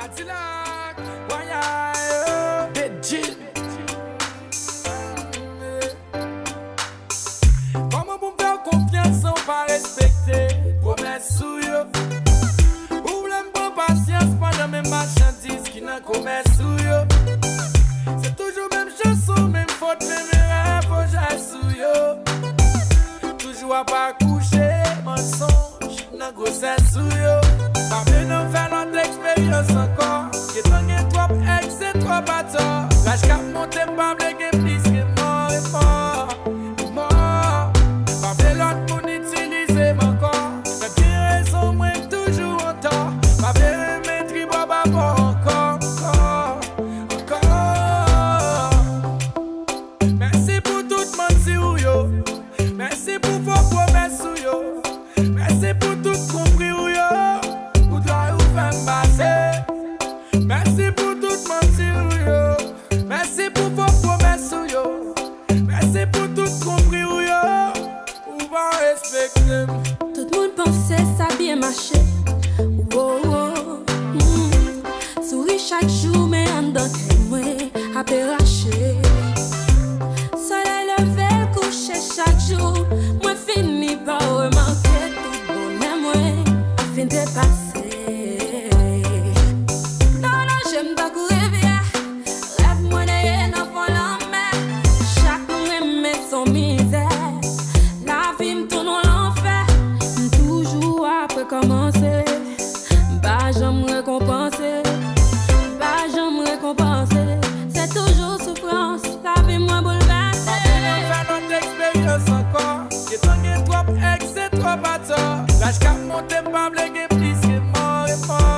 Cadillac, voyage, Bedjil. Comment vous faire confiance sans pas respecter promesse sous yo? Ou voulez me patience pendant mes marchandises qui n'en commerce sous yo? C'est toujours même chanson, même faute, même erreur, faut j'aille sous yo. Toujours à pas coucher, mensonge, n'en grossesse sous yo. Pas venir faire notre expérience encore. Qui t'en trop ex et trop bâtard. Là j'cap monter pas bléguer plus que mort et mort. Mort. Pas venir l'autre pour utiliser mon corps. Mais bien raison, moi toujours en tort. Pas venir maîtriser pas encore. Merci pour tout menti ou yo. Merci pour vos promesses ou yo. Merci pour tout compris ou yo. Pour toi ou faire passer. Merci pour tout mentir ou yo. Merci pour vos promesses ou yo. Merci pour tout compris ou yo. Ou va respecter. Tout le monde pensait ça bien marché. Oh, oh. Souris chaque jour, mais en dedans, moi, à péracher. Soleil levé, couché chaque jour. Moi, fini par remarquer tout bonheur, moi, à fin de passer. Non, non, j'aime pas courir bien. Rêve, moi, d'ailleurs, n'a pas l'envers. Chaque remède son misère. La vie me tourne en l'enfer. Toujours après commencer. Bah, j'aime récompenser. Bah, j'aime récompenser. C'est toujours souffrance. La vie, moi, bouleversée. Pas venir faire notre expérience encore. Qui t'en trop ex et trop bâtard. Là j'cap monter pas bléguer plus que mort et mort.